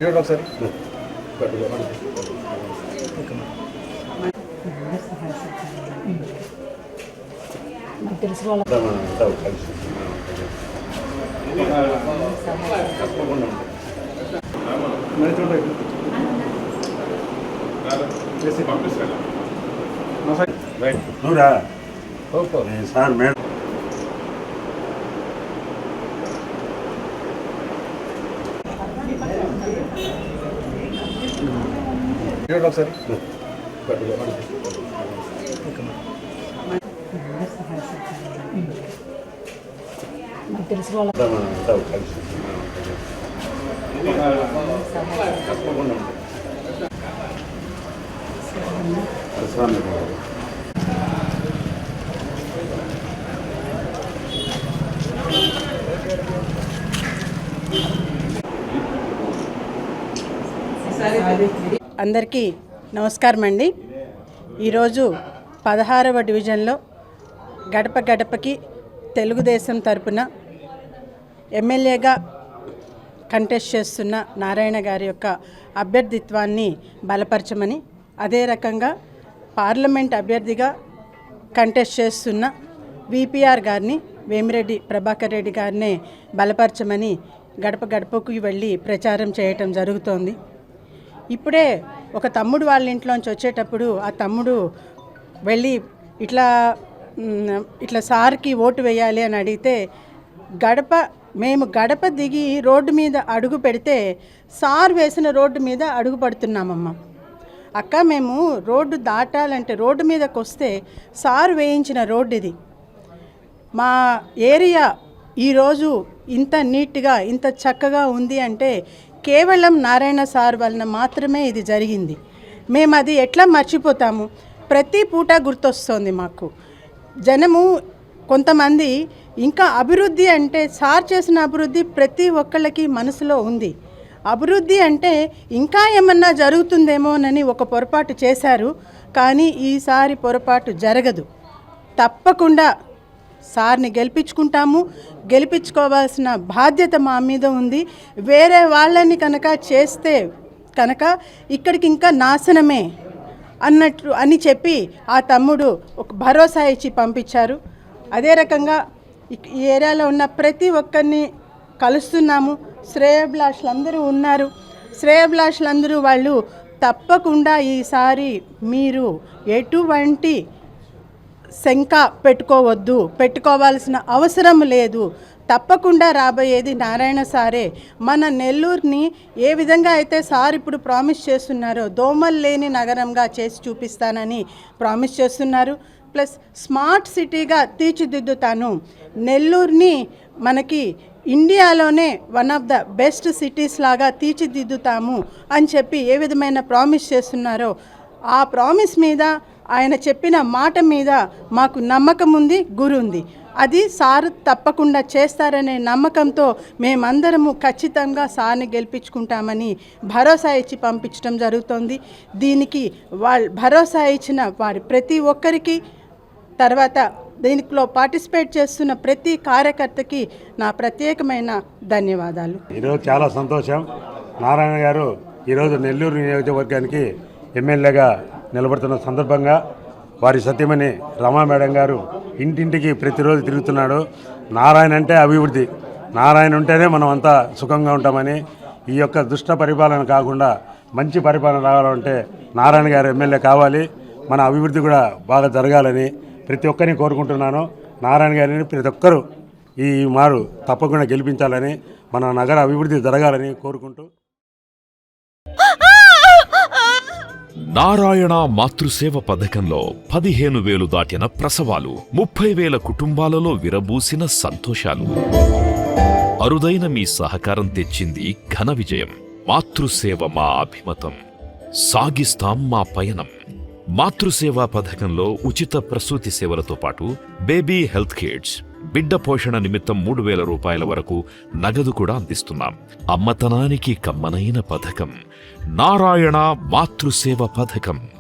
Sir madam ఒకసారి అందరికీ నమస్కారం అండి. ఈరోజు 16వ డివిజన్లో గడప గడపకి తెలుగుదేశం తరపున ఎమ్మెల్యేగా కంటెస్ట్ చేస్తున్న నారాయణ గారి యొక్క అభ్యర్థిత్వాన్ని బలపరచమని, అదే రకంగా పార్లమెంట్ అభ్యర్థిగా కంటెస్ట్ చేస్తున్న విపిఆర్ గారిని, వేమిరెడ్డి ప్రభాకర్ రెడ్డి గారిని బలపరచమని గడప గడపకు వెళ్ళి ప్రచారం చేయటం జరుగుతోంది. ఇప్పుడే ఒక తమ్ముడు వాళ్ళ ఇంట్లోంచి వచ్చేటప్పుడు ఆ తమ్ముడు వెళ్ళి ఇట్లా సార్కి ఓటు వేయాలి అని అడిగితే, మేము గడప దిగి రోడ్డు మీద అడుగు పెడితే సార్ వేసిన రోడ్డు మీద అడుగు పడుతున్నామమ్మా. అక్క, మేము రోడ్డు దాటాలంటే రోడ్డు మీదకి వస్తే సార్ వేయించిన రోడ్డు ఇది. మా ఏరియా ఈరోజు ఇంత నీట్గా ఇంత చక్కగా ఉంది అంటే కేవలం నారాయణ సార్ వలన మాత్రమే ఇది జరిగింది. మేము అది ఎట్లా మర్చిపోతాము? ప్రతి పూట గుర్తొస్తుంది మాకు. జనము కొంతమంది ఇంకా అభివృద్ధి అంటే సార్ చేసిన అభివృద్ధి ప్రతి ఒక్కళ్ళకి మనసులో ఉంది. అభివృద్ధి అంటే ఇంకా ఏమన్నా జరుగుతుందేమోనని ఒక పొరపాటు చేశారు, కానీ ఈసారి పొరపాటు జరగదు. తప్పకుండా సార్ని గెలిపించుకుంటాము. గెలిపించుకోవాల్సిన బాధ్యత మా మీద ఉంది. వేరే వాళ్ళని కనుక చేస్తే కనుక ఇక్కడికి ఇంకా నాశనమే అని చెప్పి ఆ తమ్ముడు ఒక భరోసా ఇచ్చి పంపించారు. అదే రకంగా ఈ ఏరియాలో ఉన్న ప్రతి ఒక్కరిని కలుస్తున్నాము. శ్రేయోభిలాషులందరూ ఉన్నారు. శ్రేయోభిలాషులందరూ వాళ్ళు తప్పకుండా ఈసారి మీరు ఎటువంటి శంక పెట్టుకోవాల్సిన అవసరం లేదు. తప్పకుండా రాబోయేది నారాయణ సారే. మన నెల్లూరుని ఏ విధంగా అయితే సార్ ఇప్పుడు ప్రామిస్ చేస్తున్నారో దోమలు లేని నగరంగా చేసి చూపిస్తానని ప్రామిస్ చేస్తున్నారు. ప్లస్ స్మార్ట్ సిటీగా తీర్చిదిద్దుతాను, నెల్లూరుని మనకి ఇండియాలోనే one of the best cities లాగా తీర్చిదిద్దుతాము అని చెప్పి ఏ విధమైన ప్రామిస్ చేస్తున్నారో ఆ ప్రామిస్ మీద, ఆయన చెప్పిన మాట మీద మాకు నమ్మకం ఉంది, గురి ఉంది. అది సార్ తప్పకుండా చేస్తారనే నమ్మకంతో మేమందరము ఖచ్చితంగా సార్ని గెలిపించుకుంటామని భరోసా ఇచ్చి పంపించడం జరుగుతుంది. దీనికి భరోసా ఇచ్చిన వారి ప్రతి ఒక్కరికి, తర్వాత దీనిలో పార్టిసిపేట్ చేస్తున్న ప్రతి కార్యకర్తకి నా ప్రత్యేకమైన ధన్యవాదాలు. ఈరోజు చాలా సంతోషం. నారాయణ గారు ఈరోజు నెల్లూరు నియోజకవర్గానికి ఎమ్మెల్యేగా నిలబడుతున్న సందర్భంగా వారి సత్యమని రమా మేడం గారు ఇంటింటికి ప్రతిరోజు తిరుగుతున్నాడు. నారాయణ అంటే అభివృద్ధి, నారాయణ ఉంటేనే మనం అంతా సుఖంగా ఉంటామని, ఈ యొక్క దుష్ట పరిపాలన కాకుండా మంచి పరిపాలన రావాలంటే నారాయణ గారు ఎమ్మెల్యే కావాలి, మన అభివృద్ధి కూడా బాగా జరగాలని ప్రతి ఒక్కరిని కోరుకుంటున్నాను. నారాయణ గారిని ప్రతి ఒక్కరూ ఈ మారు తప్పకుండా గెలిపించాలని, మన నగర అభివృద్ధి జరగాలని కోరుకుంటూ. నారాయణ మాతృసేవ పథకంలో 15,000 దాటిన ప్రసవాలు, 30,000 కుటుంబాలలో విరబూసిన సంతోషాలు. అరుదైన మీ సహకారం తెచ్చింది ఘన విజయం. మాతృసేవ మా అభిమతం, సాగిస్తాం మా పయనం. మాతృసేవా పథకంలో ఉచిత ప్రసూతి సేవలతో పాటు బేబీ హెల్త్ కిట్స్, బిడ్డ పోషణ నిమిత్తం 3,000 రూపాయల వరకు నగదు కూడా అందిస్తున్నాం. అమ్మతనానికి కమ్మనైన పథకం నారాయణ మాతృసేవ పథకం.